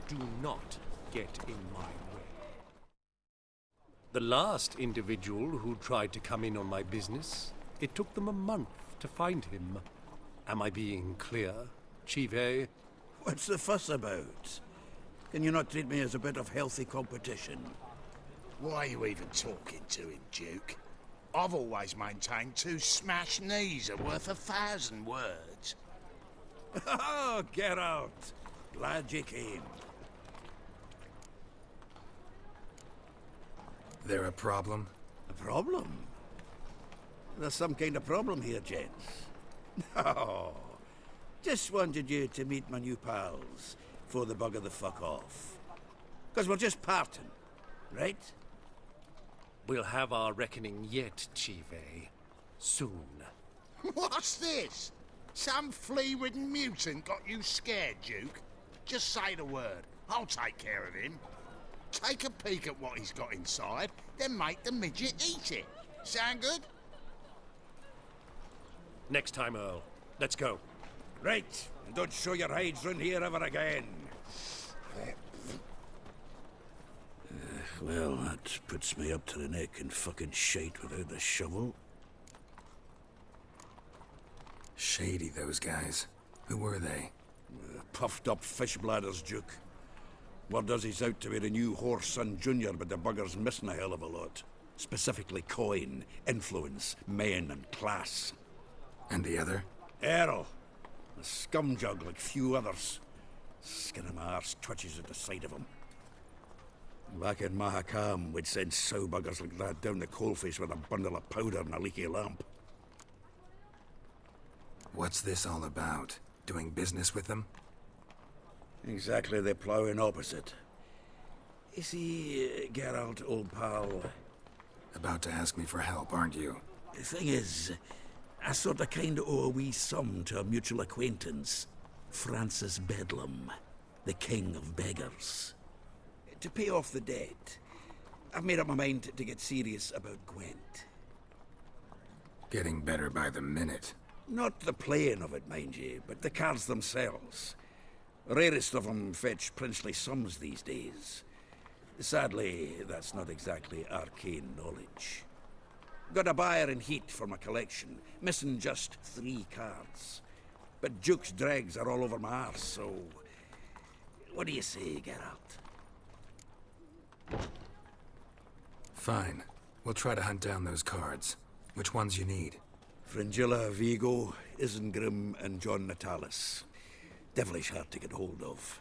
Do not get in my way. The last individual who tried to come in on my business, it took them a month to find him. Am I being clear, Chive? What's the fuss about? Can you not treat me as a bit of healthy competition? Why are you even talking to him, Duke? I've always maintained 2 smashed knees are worth 1,000 words. Oh, get out! Glad you came. There a problem? A problem? There's some kind of problem here, gents. No. Just wanted you to meet my new pals before they bugger the fuck off. Because we're just parting, right? We'll have our reckoning yet, Chive. Soon. What's this? Some flea-ridden mutant got you scared, Duke? Just say the word. I'll take care of him. Take a peek at what he's got inside, then make the midget eat it. Sound good? Next time, Earl. Let's go. Right. And don't show your hides round here ever again. Well, that puts me up to the neck in fucking shite without the shovel. Shady, those guys. Who were they? Puffed up fish bladders, Duke. Word does he's out to be the new Whoreson Junior, but the bugger's missing a hell of a lot. Specifically coin, influence, men, and class. And the other? Earl. A scumjug like few others. Skin of my arse twitches at the sight of him. Back in Mahakam, we'd send sow buggers like that down the coalface with a bundle of powder and a leaky lamp. What's this all about? Doing business with them? Exactly the ploughing opposite. You see, Geralt, old pal... About to ask me for help, aren't you? The thing is, I sort of kinda owe a wee sum to a mutual acquaintance. Francis Bedlam, the king of beggars. To pay off the debt, I've made up my mind to get serious about Gwent. Getting better by the minute. Not the playing of it, mind you, but the cards themselves. Rarest of them fetch princely sums these days. Sadly, that's not exactly arcane knowledge. Got a buyer in heat for my collection, missing just 3 cards. But Duke's dregs are all over my arse, so... What do you say, Geralt? Fine. We'll try to hunt down those cards. Which ones you need? Fringilla Vigo, Isengrim, and John Natalis. Devilish hard to get hold of.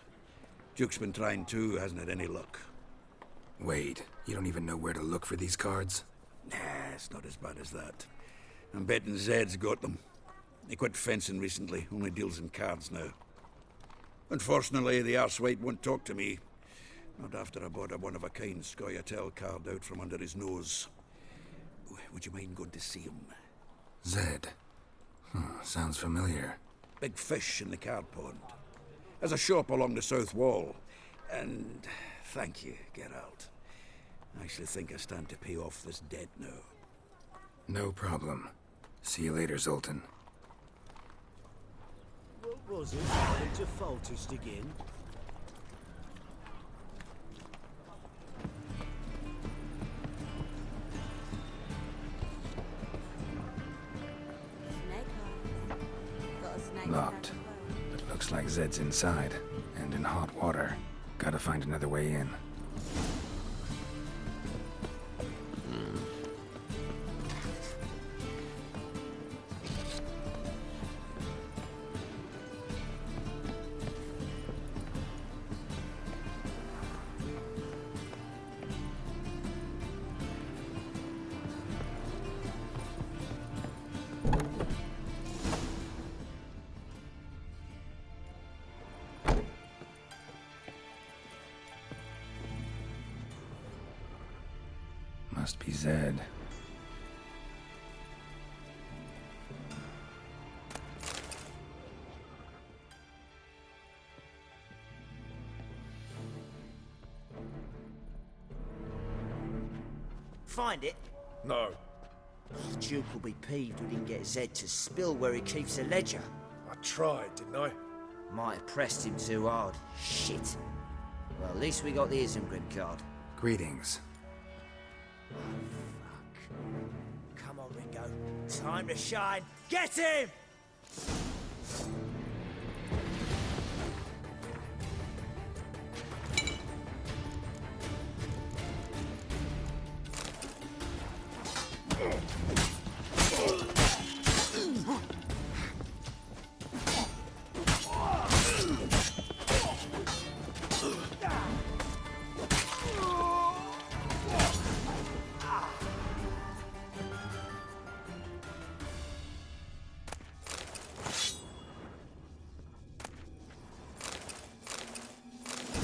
Duke's been trying too, hasn't had any luck. Wait, you don't even know where to look for these cards? Nah, it's not as bad as that. I'm betting Zed's got them. He quit fencing recently, only deals in cards now. Unfortunately, the arsewite won't talk to me. Not after I bought a one-of-a-kind Scoia'tael card out from under his nose. Would you mind going to see him? Zed. Sounds familiar. Big fish in the card pond. Has a shop along the south wall. And thank you, Geralt. I actually think I stand to pay off this debt now. No problem. See you later, Zoltan. What was it that made you faltest again? Locked. But looks like Zed's inside, and in hot water. Gotta find another way in. Must be Zed. Find it? No. The Duke will be peeved we didn't get Zed to spill where he keeps the ledger. I tried, didn't I? Might have pressed him too hard. Shit. Well, at least we got the Isengrim card. Greetings. Fuck. Come on, Ringo. Time to shine. Get him!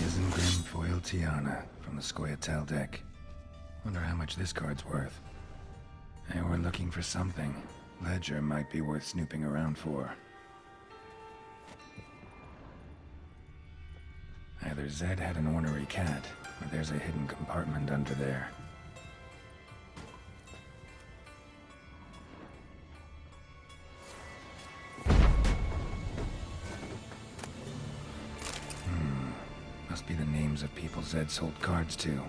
Isengrim foil Tiana from the Scoia'tael deck. Wonder how much this card's worth. Hey, we're looking for something. Ledger might be worth snooping around for. Either Zed had an ornery cat, or there's a hidden compartment under there. Must be the names of people Zed sold cards to.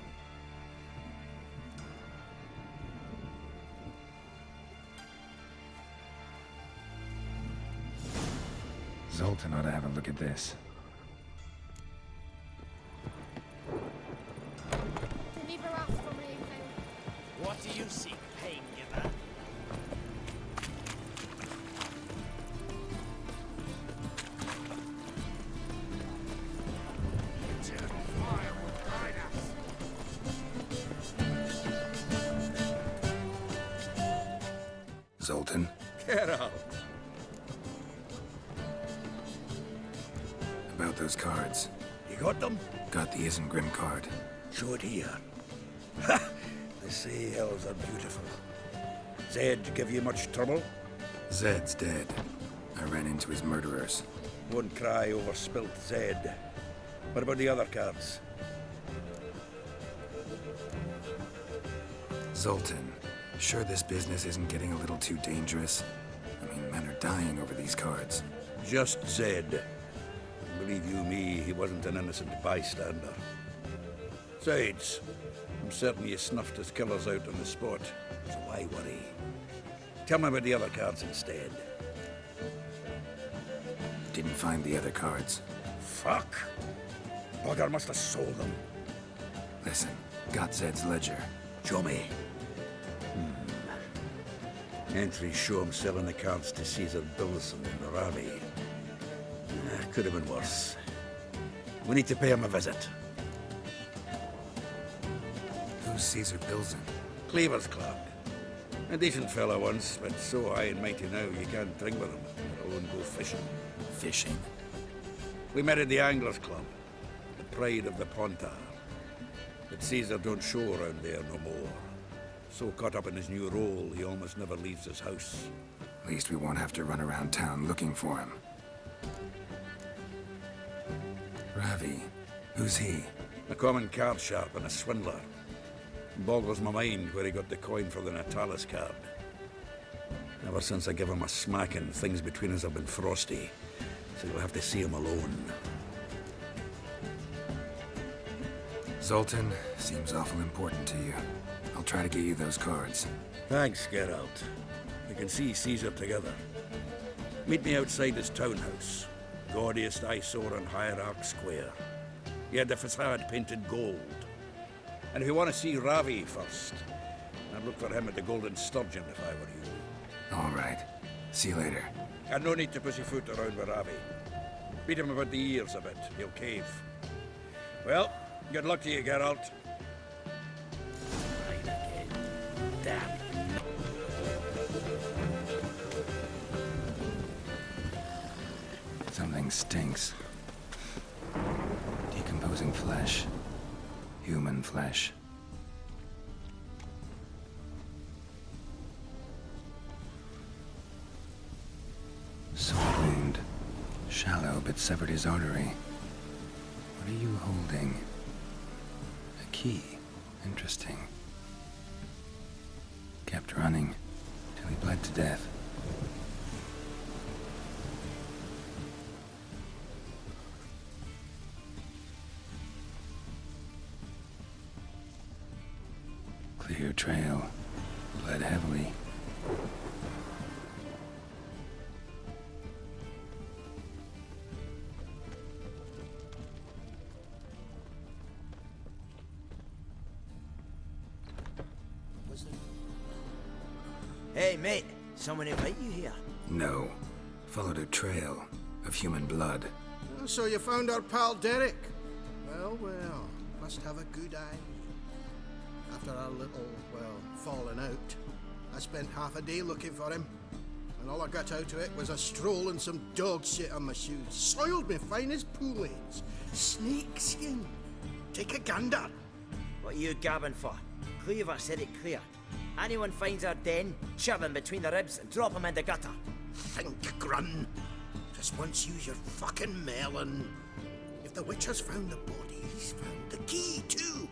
Zoltan ought to have a look at this. Deliver us from anything. What do you seek, pain giver? Eternal fire will guide us. Zoltan? Get out. About those cards. You got them? Got the Isengrim card. Show it here. Ha! The sea hells are beautiful. Zed give you much trouble? Zed's dead. I ran into his murderers. Won't cry over spilt Zed. What about the other cards? Zoltan, sure this business isn't getting a little too dangerous? I mean, men are dying over these cards. Just Zed. Believe you me, he wasn't an innocent bystander. Besides, I'm certain you snuffed his killers out on the spot, so why worry? Tell me about the other cards instead. Didn't find the other cards. Fuck! Bugger must have sold them. Listen, got Zed's ledger. Show me. Entries show him selling the cards to Caesar Bilzen and Ravik'i. Could have been worse. We need to pay him a visit. Who's Caesar Bilzen? Cleaver's clerk. A decent fellow once, but so high and mighty now you can't drink with him, let alone go fishing. Fishing. We met at the Anglers Club, the pride of the Pontar. But Caesar don't show around there no more. So caught up in his new role, he almost never leaves his house. At least we won't have to run around town looking for him. Ravi, who's he? A common card sharp and a swindler. Boggles my mind where he got the coin for the Natalis card. Ever since I gave him a smacking, things between us have been frosty, so you'll have to see him alone. Zoltan seems awful important to you. I'll try to get you those cards. Thanks, Geralt. We can see Caesar together. Meet me outside his townhouse. Gaudiest eyesore on Hierarch Square. He had the facade painted gold. And if you want to see Ravik'i first, I'd look for him at the Golden Sturgeon if I were you. All right. See you later. And no need to pussyfoot around with Ravik'i. Beat him about the ears a bit. He'll cave. Well, good luck to you, Geralt. Right again. Damn. Something stinks. Decomposing flesh. Human flesh. Sword wound. Shallow, but severed his artery. What are you holding? A key. Interesting. Kept running till he bled to death. clear trail. Bled heavily. Hey, mate. Someone invite you here? No. Followed a trail of human blood. So you found our pal Derek? Well, well, must have a good eye. After our little, well, falling out, I spent half a day looking for him. And all I got out of it was a stroll and some dog shit on my shoes. Soiled me fine as pool-ades. Snake skin. Take a gander. What are you gabbing for? Cleaver said it clear. Anyone finds our den, shove him between the ribs and drop him in the gutter. Think, Grun. Just once use your fucking melon. If the witch has found the body, he's found the key too.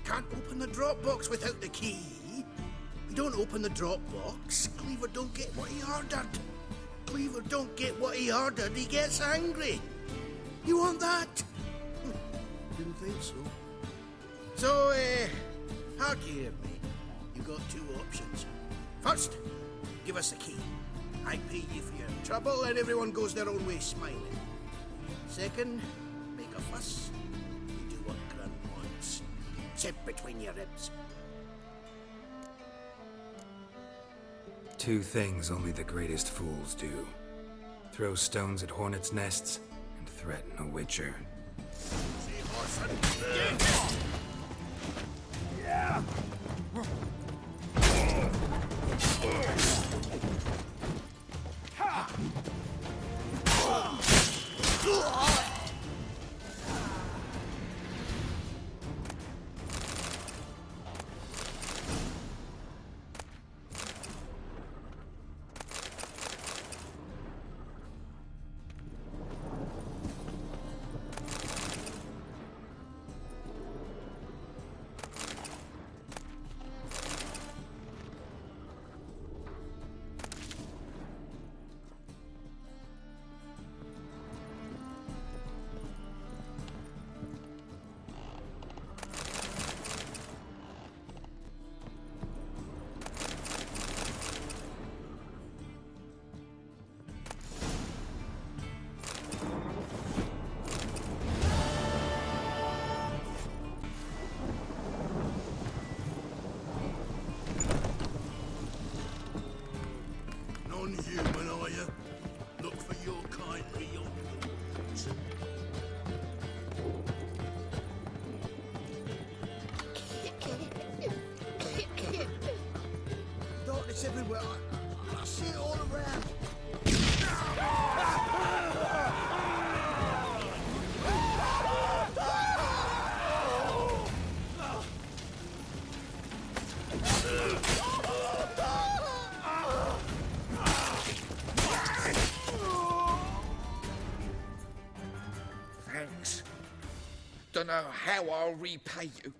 Can't open the drop box without the key. We don't open the drop box, Cleaver don't get what he ordered. Cleaver don't get what he ordered, he gets angry. You want that? Didn't think so. So, hard here, mate. You got two options. First, give us the key. I pay you for your trouble and everyone goes their own way smiling. Second, make a fuss. You do what Grant wants. Sit between your ribs. Two things only the greatest fools do. Throw stones at hornets' nests and threaten a witcher. Yeah. Non-human, are you? Look for your kind beyond. Darkness everywhere. I see it all around. Thanks. Don't know how I'll repay you.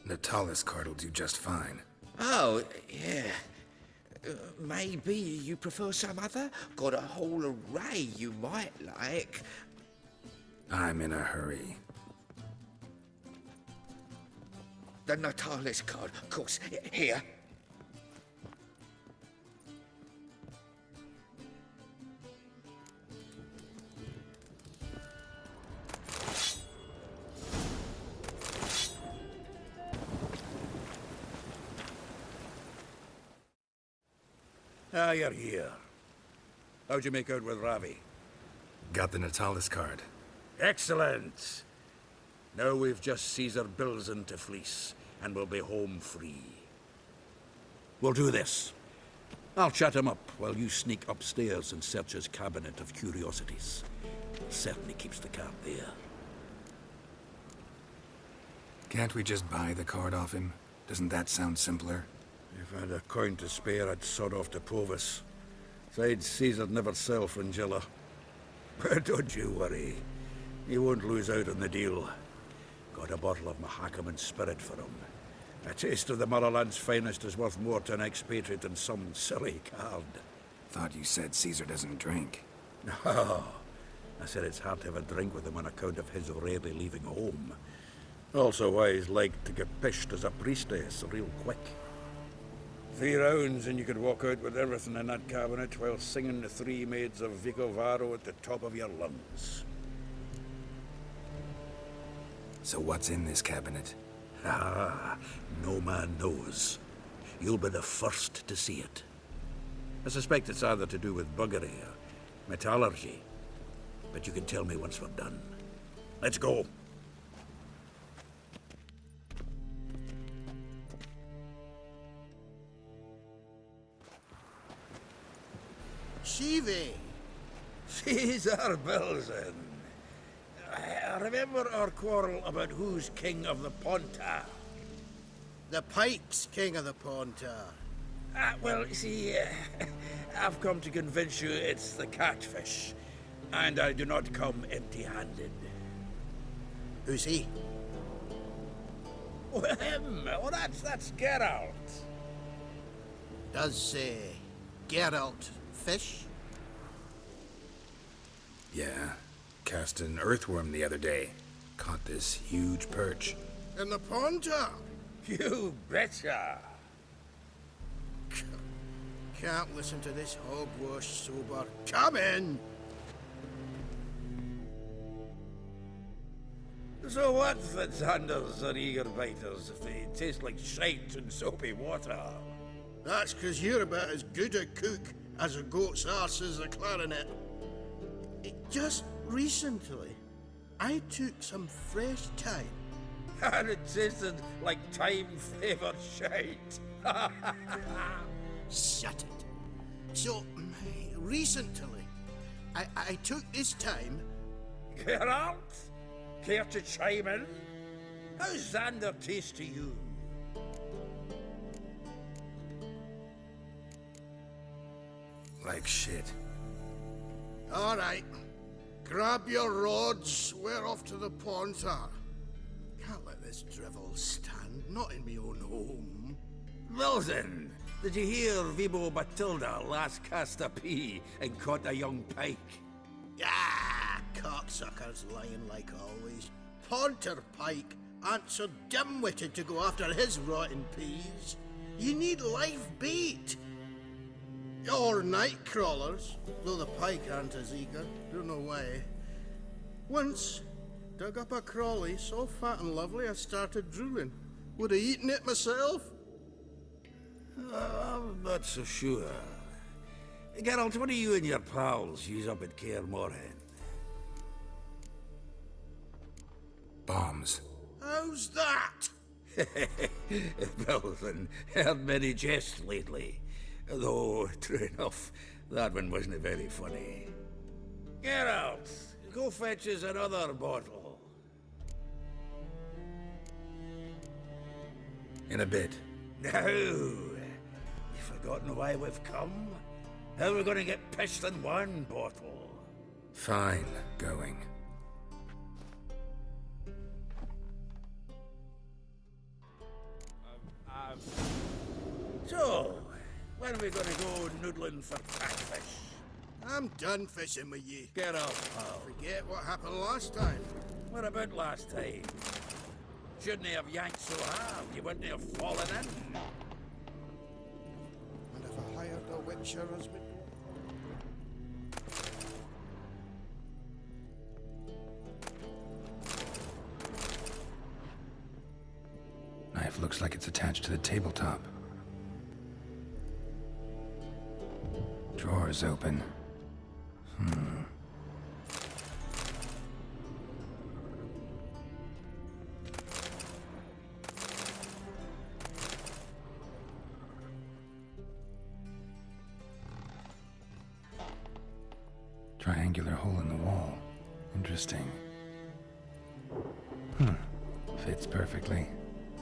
Natalis card will do just fine. Oh, yeah. Maybe you prefer some other? Got a whole array you might like. I'm in a hurry. The Natalis card, of course. Here. Ah, you're here. How'd you make out with Ravi? Got the Natalis card. Excellent! Now we've just Caesar Bilzen to fleece, and we'll be home free. We'll do this. I'll chat him up while you sneak upstairs and search his cabinet of curiosities. Certainly keeps the card there. Can't we just buy the card off him? Doesn't that sound simpler? If I had a coin to spare, I'd sod off to Provis. Besides, Caesar'd never sell Fringilla. But don't you worry. He won't lose out on the deal. Got a bottle of Mahakaman spirit for him. A taste of the motherland's finest is worth more to an expatriate than some silly card. Thought you said Caesar doesn't drink. No. I said it's hard to have a drink with him on account of his rarely leaving home. Also why he's like to get pished as a priestess real quick. 3 rounds and you could walk out with everything in that cabinet while singing the 3 Maids of Vicovaro at the top of your lungs. So what's in this cabinet? Ah, no man knows. You'll be the first to see it. I suspect it's either to do with buggery or metallurgy. But you can tell me once we're done. Let's go. Shivi! Caesar Bilzen. I remember our quarrel about who's king of the Pontar. The Pike's king of the Pontar. Well, you see, I've come to convince you it's the catfish. And I do not come empty-handed. Who's he? Oh, him! Oh, that's Geralt. Does, Geralt fish? Yeah. Cast an earthworm the other day. Caught this huge perch. In the Pontar? You betcha! Can't listen to this hogwash sober. Come in! So what's the Xanders or eager biters if they taste like shite and soapy water? That's 'cause you're about as good a cook as a goat's arse is a clarinet. Just recently, I took some fresh thyme. And it tasted like time-flavoured shite. Shut it. So, recently, I took this time. Geralt? Care to chime in? How's Xander taste to you? Like shit. All right. Grab your rods. We're off to the Pontar. Can't let this drivel stand. Not in me own home. Bilzen, did you hear Vibo Batilda last cast a pea and caught a young pike? Ah, cocksuckers lying like always. Pontar Pike ain't so dim-witted to go after his rotten peas. You need live bait. Or night crawlers, though the pike aren't as eager. Don't know why. Once, dug up a crawly so fat and lovely I started drooling. Would have eaten it myself. I'm not so sure. Geralt, what do you and your pals use up at Kaer Morhen? Bombs. How's that? Bilzen, heard many jests lately. Though, true enough, that one wasn't very funny. Geralt, go fetch us another bottle. In a bit. Now, you've forgotten why we've come? How are we going to get pissed in one bottle? Fine. Going. So, when are we going to go noodling for catfish? I'm done fishing with you. Get off, pal. Forget what happened last time. What about last time? Shouldn't he have yanked so hard you wouldn't have fallen in? And if I hired a witcher as me... Knife looks like it's attached to the tabletop. Drawer's open. Triangular hole in the wall. Interesting. Fits perfectly.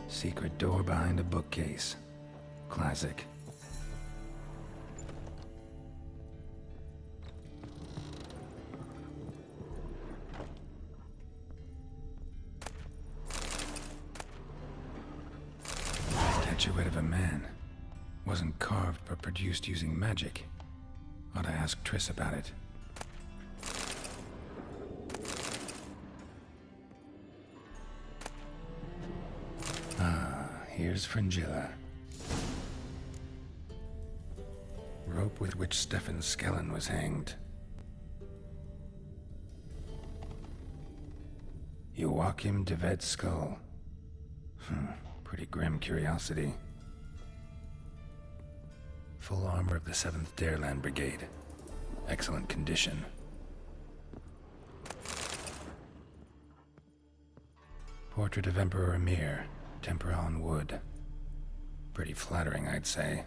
Secret door behind a bookcase. Classic. Statuette of a man. Wasn't carved but produced using magic. Ought to ask Triss about it. Here's Fringilla. with which Stefan Skellen was hanged. Joachim de Vet's skull. Pretty grim curiosity. Full armor of the 7th Dareland Brigade. Excellent condition. Portrait of Emperor Emir, tempera on wood. Pretty flattering, I'd say.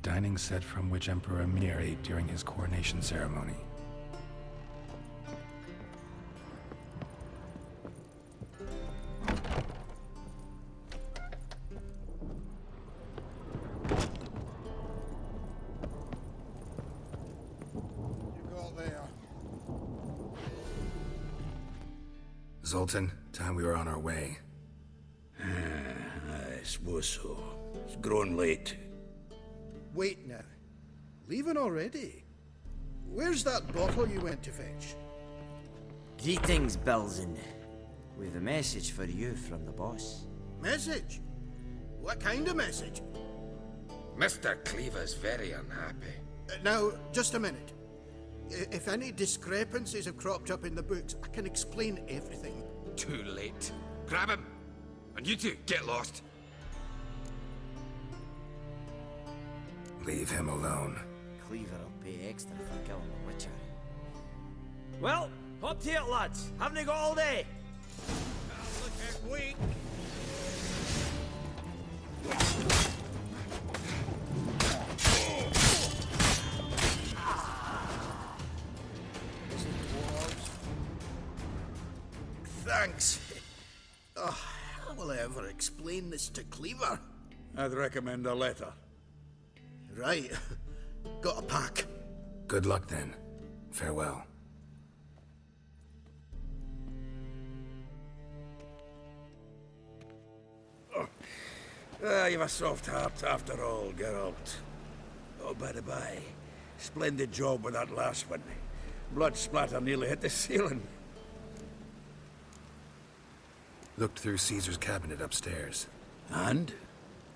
Dining set from which Emperor Emir ate during his coronation ceremony. Zoltan, time we were on our way. I suppose so. It's grown late. Wait now. Leaving already? Where's that bottle you went to fetch? Greetings, Bilzen. We've a message for you from the boss. Message? What kind of message? Mr. Cleaver's very unhappy. Now, just a minute. If any discrepancies have cropped up in the books, I can explain everything. Too late. Grab him! And you two, get lost. Leave him alone. Cleaver will pay extra for killing the Witcher. Well, hop to it, lads. Haven't you got all day? Looking weak. Thanks. Oh, how will I ever explain this to Cleaver? I'd recommend a letter. Right. Got a pack. Good luck then. Farewell. You've a soft heart after all, Geralt. Oh, by the by, splendid job with that last one. Blood splatter nearly hit the ceiling. Looked through Caesar's cabinet upstairs. And?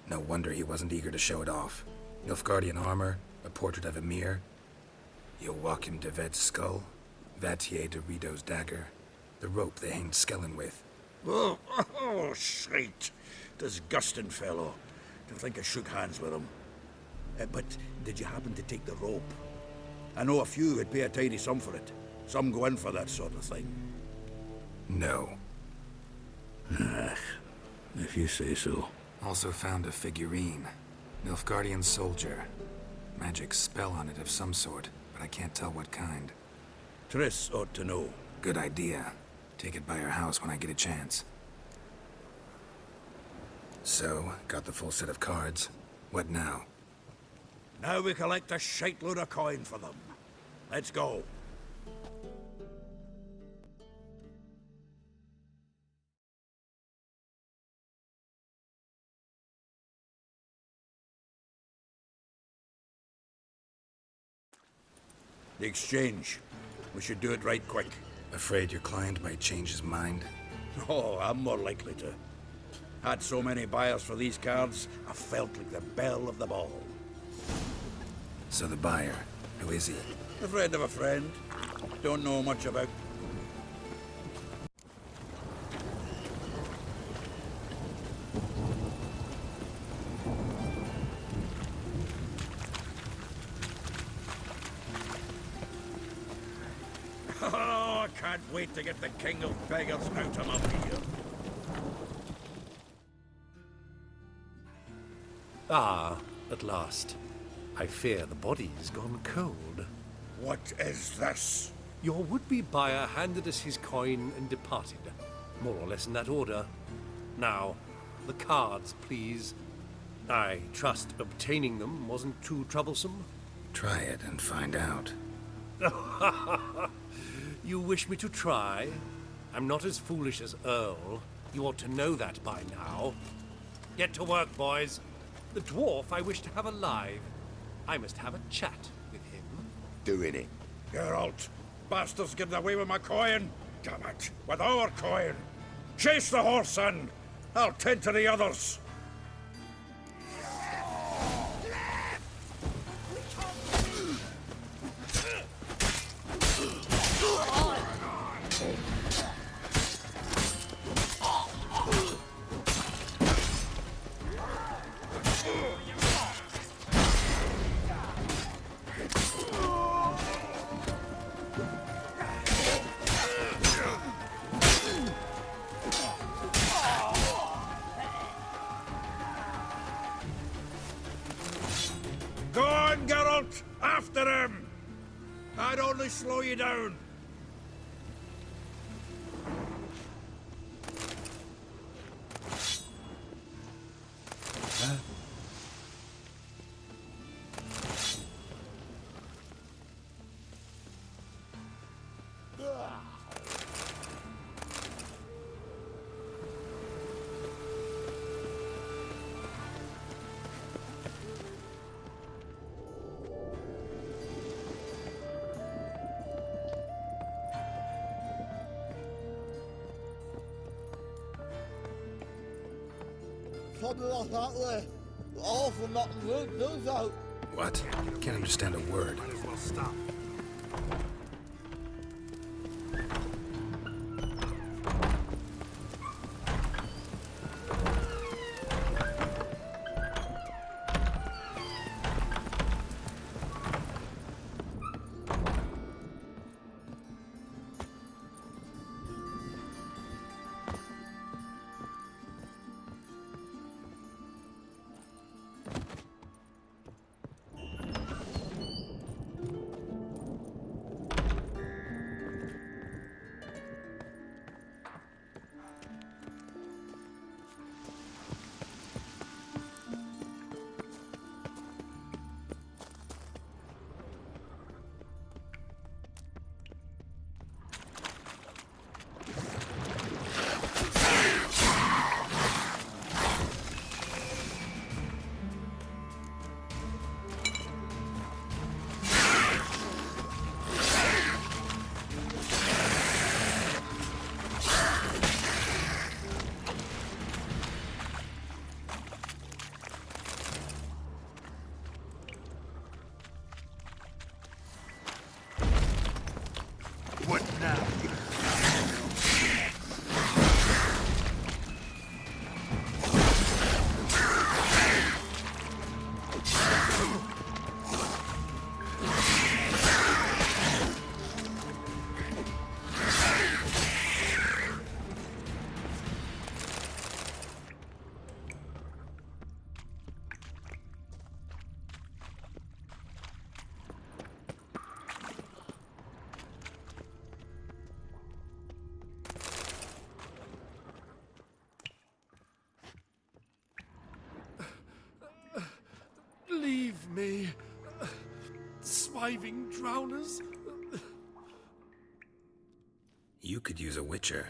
No wonder he wasn't eager to show it off. Nilfgaardian armor, a portrait of Emir, Joachim de Vet's skull, Vatier de Rideau's dagger, the rope they hanged Skellen with. Oh, shite. Disgusting fellow. To think I shook hands with him. But did you happen to take the rope? I know a few would pay a tidy sum for it. Some go in for that sort of thing. No. If you say so. Also found a figurine. Nilfgaardian soldier. Magic spell on it of some sort, but I can't tell what kind. Triss ought to know. Good idea. Take it by her house when I get a chance. So, got the full set of cards. What now? Now we collect a shiteload of coin for them. Let's go. The exchange. We should do it right quick. Afraid your client might change his mind? Oh, I'm more likely to. Had so many buyers for these cards, I felt like the belle of the ball. So the buyer, who is he? A friend of a friend. Don't know much about. Oh, I can't wait to get the king of beggars out of my beer. Ah, at last. I fear the body's gone cold. What is this? Your would-be buyer handed us his coin and departed. More or less in that order. Now, the cards, please. I trust obtaining them wasn't too troublesome. Try it and find out. You wish me to try? I'm not as foolish as Earl. You ought to know that by now. Get to work, boys. The dwarf I wish to have alive. I must have a chat with him. Doing it. Geralt, bastards getting away with my coin. Damn it! With our coin! Chase the horse, son! I'll tend to the others! Go on, Geralt! After him! I'd only slow you down. Something like that there. All for nothing good, does out. What? Can't understand a word. Might as well stop. What now? Leave me, swiving drowners. You could use a witcher.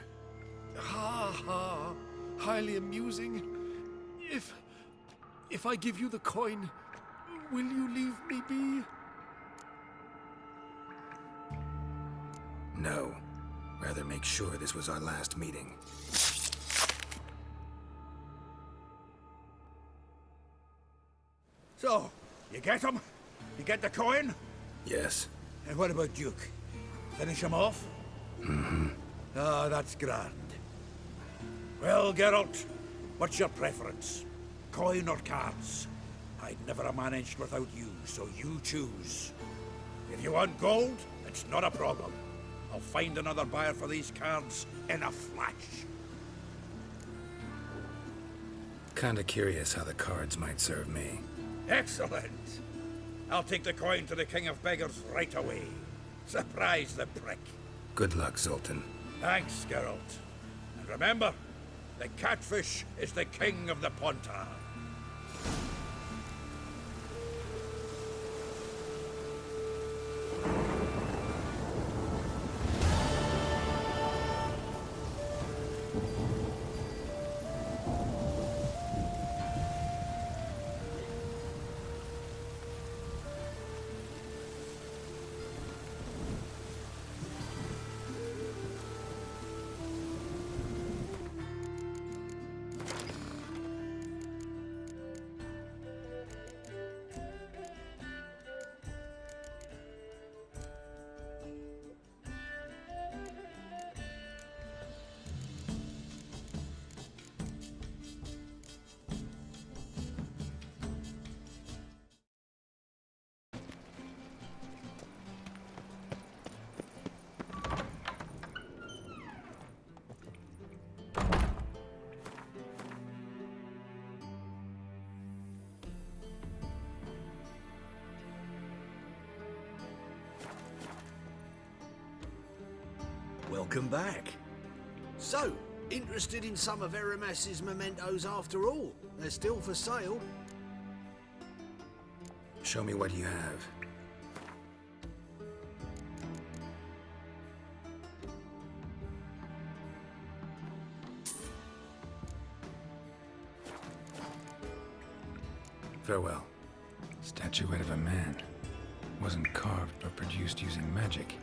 Ha ha, highly amusing. If I give you the coin, will you leave me be? No. Rather make sure this was our last meeting. So, you get him? You get the coin? Yes. And what about Duke? Finish him off? Mm-hmm. Ah, that's grand. Well, Geralt, what's your preference? Coin or cards? I'd never have managed without you, so you choose. If you want gold, it's not a problem. I'll find another buyer for these cards in a flash. Kinda curious how the cards might serve me. Excellent. I'll take the coin to the King of Beggars right away. Surprise the prick. Good luck, Zoltan. Thanks, Geralt. And remember, the catfish is the king of the Pontar. Welcome back. So, interested in some of Aramas's mementos after all? They're still for sale. Show me what you have. Farewell. Statuette of a man. Wasn't carved but produced using magic.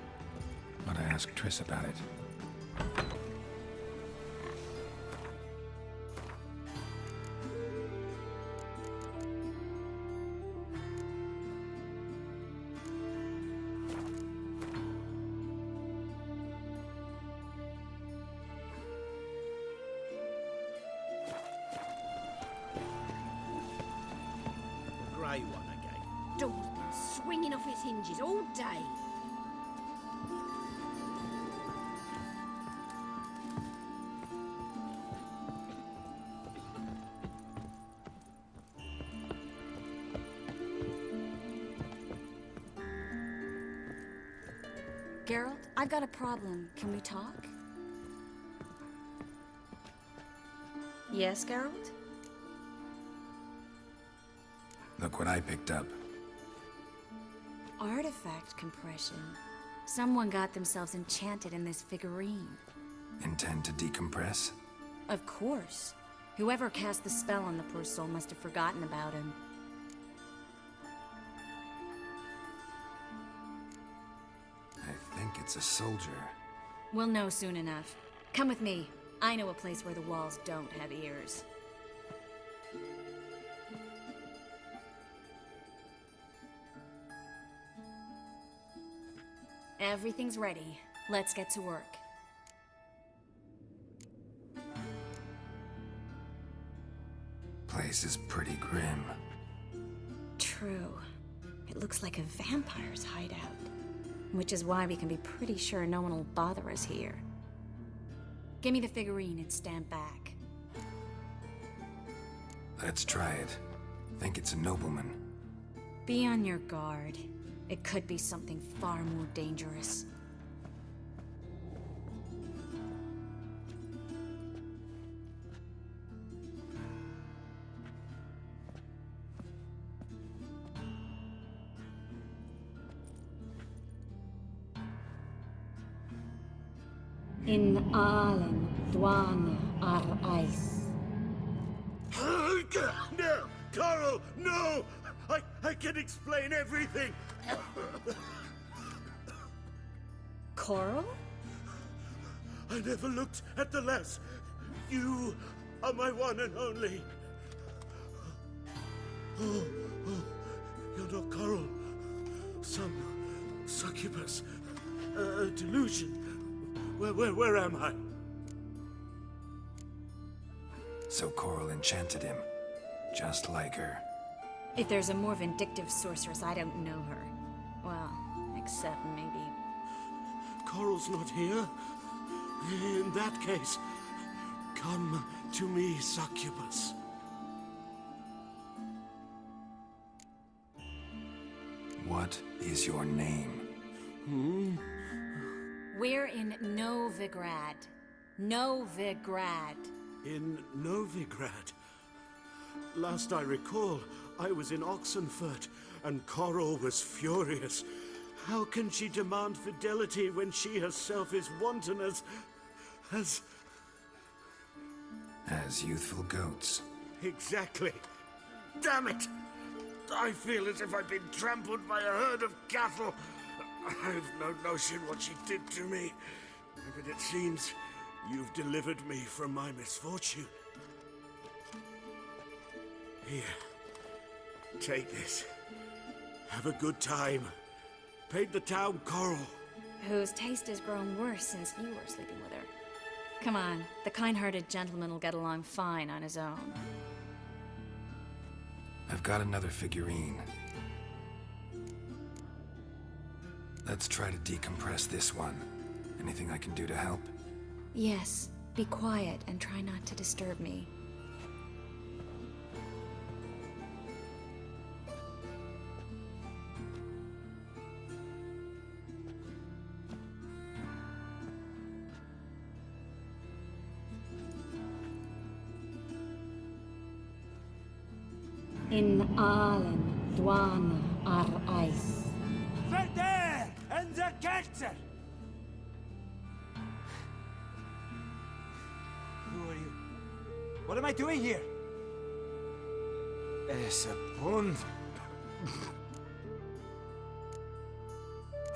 Ought to ask Triss about it. Grey one again. Door's been swinging off its hinges all day. Geralt, I've got a problem. Can we talk? Yes, Geralt? Look what I picked up. Artifact compression. Someone got themselves enchanted in this figurine. Intend to decompress? Of course. Whoever cast the spell on the poor soul must have forgotten about him. I think it's a soldier. We'll know soon enough. Come with me. I know a place where the walls don't have ears. Everything's ready. Let's get to work. Place is pretty grim. True. It looks like a vampire's hideout. Which is why we can be pretty sure no one will bother us here. Give me the figurine and stand back. Let's try it. Think it's a nobleman. Be on your guard. It could be something far more dangerous. In Allen, Dwana, ar Ice. No! Carl, no! I can explain everything! Coral? I never looked at the lass. You are my one and only. You're not Coral. Some succubus. A delusion. Where am I? So Coral enchanted him. Just like her. If there's a more vindictive sorceress, I don't know her. Well, except maybe... Coral's not here. In that case, come to me, succubus. What is your name? We're in Novigrad. Novigrad. In Novigrad. Last I recall, I was in Oxenfurt, and Coral was furious. How can she demand fidelity when she herself is wanton as youthful goats. Exactly. Damn it! I feel as if I've been trampled by a herd of cattle. I've no notion what she did to me, but it seems you've delivered me from my misfortune. Here, take this. Have a good time. Paid the town Coral. Whose taste has grown worse since you were sleeping with her. Come on, the kind-hearted gentleman will get along fine on his own. I've got another figurine. Let's try to decompress this one. Anything I can do to help? Yes, be quiet and try not to disturb me. In Allen, Dwana, Ar Ice. Verder and the Kartları! Who are you? What am I doing here? Es a pond.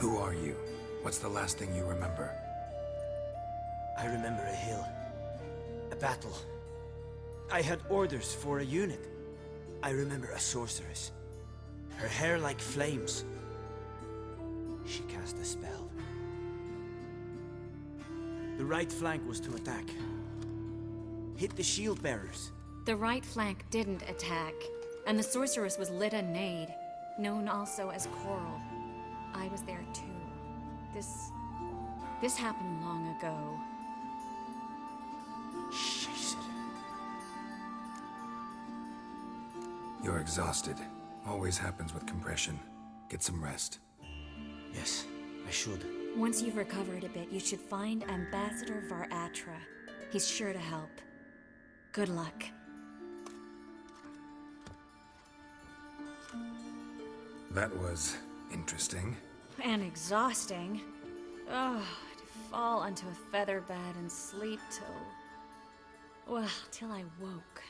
Who are you? What's the last thing you remember? I remember a hill. A battle. I had orders for a unit. I remember a sorceress. Her hair like flames. She cast a spell. The right flank was to attack. Hit the shield bearers. The right flank didn't attack, and the sorceress was Lyda Nade, known also as Coral. I was there too. This happened long ago. Shit. You're exhausted. Always happens with compression. Get some rest. Yes, I should. Once you've recovered a bit, you should find Ambassador Varatra. He's sure to help. Good luck. That was interesting. And exhausting. Oh, to fall onto a feather bed and sleep till... well, till I woke.